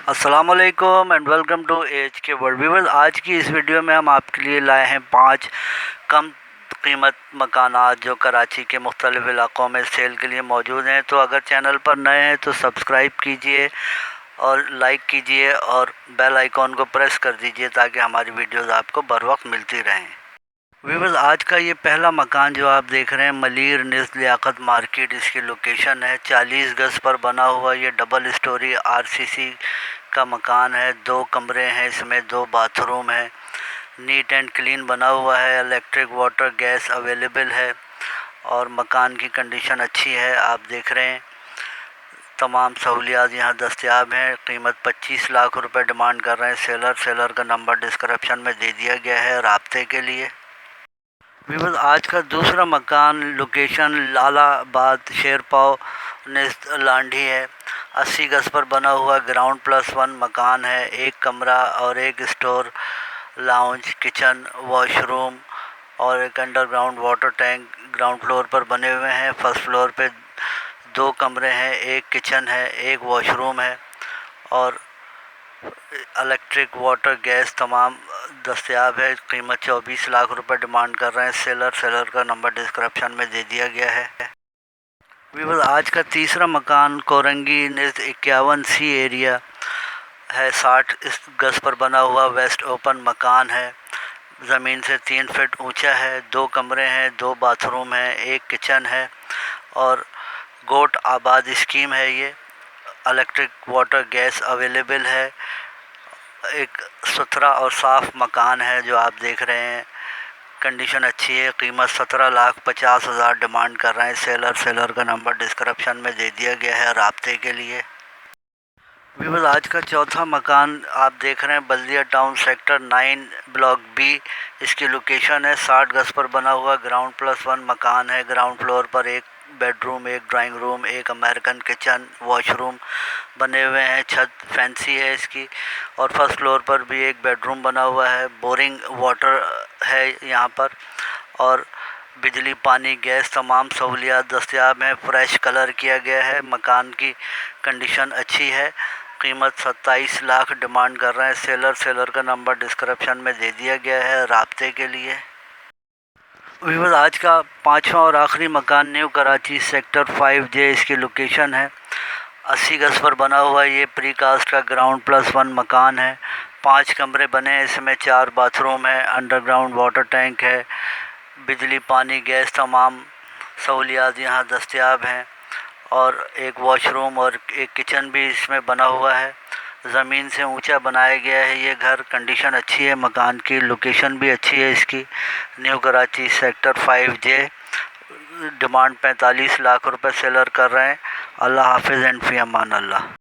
अस्सलाम वालेकुम and welcome to H के वर्ल्ड व्यूअर्स। आज की इस वीडियो में हम आपके लिए लाए हैं 5 कम कीमत मकानात जो कराची के मुख्तलिफ़ इलाक़ों में सेल के लिए मौजूद हैं। तो अगर चैनल पर नए हैं तो सब्सक्राइब कीजिए और लाइक कीजिए और बेल आइकॉन को प्रेस कर दीजिए ताकि हमारी वीडियोज़ आपको बर वक्त मिलती रहें। व्यूअर्स, आज का ये पहला मकान जो आप देख रहे हैं मलीर निज़ लियाकत मार्केट, इसकी लोकेशन है। 40 गज़ पर बना हुआ ये डबल स्टोरी आरसीसी का मकान है। 2 कमरे हैं, इसमें 2 बाथरूम हैं। नीट एंड क्लीन बना हुआ है। इलेक्ट्रिक वाटर गैस अवेलेबल है और मकान की कंडीशन अच्छी है। आप देख रहे हैं तमाम सहूलियात यहाँ दस्तयाब हैं। कीमत 25 लाख रुपए डिमांड कर रहे हैं सेलर का नंबर डिस्क्रिप्शन में दे दिया गया है राब्ते के लिए। व्यूअर्स, आज का दूसरा मकान लोकेशन लालाबाद शेरपाव लांडी है। 80 गज़ पर बना हुआ ग्राउंड प्लस 1 मकान है। 1 कमरा और 1 स्टोर, लाउंज, किचन, वॉशरूम और एक underground water tank ground floor पर बने हुए हैं। फर्स्ट फ्लोर पे 2 कमरे हैं, 1 किचन है, 1 वॉशरूम है और इलेक्ट्रिक वाटर गैस तमाम दस्तयाब है। कीमत 24 लाख रुपए डिमांड कर रहे हैं सेलर का नंबर डिस्क्रिप्शन में दे दिया गया है। व्यूअर्स, आज का तीसरा मकान कोरंगी निज़ 51 सी एरिया है। 60 गज़ पर बना हुआ वेस्ट ओपन मकान है। ज़मीन से 3 फीट ऊंचा है। 2 कमरे हैं, 2 बाथरूम हैं, 1 किचन है और गोट आबाद स्कीम है। ये इलेक्ट्रिक वाटर गैस अवेलेबल है। एक सुथरा और साफ़ मकान है जो आप देख रहे हैं। कंडीशन अच्छी है। कीमत 17,50,000 डिमांड कर रहे हैं सेलर का नंबर डिस्क्रिप्शन में दे दिया गया है राब्ते के लिए। व्यूअर्स, आज का चौथा मकान आप देख रहे हैं बल्दिया टाउन सेक्टर 9 ब्लॉक बी, इसकी लोकेशन है। 60 गज़ पर बना हुआ ग्राउंड प्लस 1 मकान है। ग्राउंड फ्लोर पर 1 bedroom, 1 drawing room, 1 American kitchen, washroom बने हुए हैं। छत फैंसी है इसकी और फर्स्ट फ्लोर पर भी 1 बेडरूम बना हुआ है। बोरिंग वाटर है यहाँ पर और बिजली, पानी, गैस तमाम सहूलियात दस्तयाब हैं। फ्रेश कलर किया गया है। मकान की कंडीशन अच्छी है। कीमत 27 लाख डिमांड कर रहे हैं सेलर का नंबर डिस्क्रिप्शन में दे दिया गया है राब्ते के लिए। व्यूअर्स, आज का पाँचवा और आखिरी मकान न्यू कराची सेक्टर 5J, इसकी लोकेशन है। 80 गज़ पर बना हुआ ये प्री कास्ट का ग्राउंड प्लस 1 मकान है। 5 कमरे बने हैं, इसमें 4 बाथरूम है, अंडरग्राउंड वाटर टैंक है, बिजली, पानी, गैस तमाम सहूलियात यहाँ दस्तयाब हैं और 1 वॉशरूम और 1 किचन भी इसमें बना हुआ है। ज़मीन से ऊंचा बनाया गया है ये घर। कंडीशन अच्छी है मकान की, लोकेशन भी अच्छी है इसकी। New Karachi sector 5J, demand 45 lakh रुपए सेलर कर रहे हैं। अल्लाह हाफिज़ एंड फ़ी अमान अल्लाह।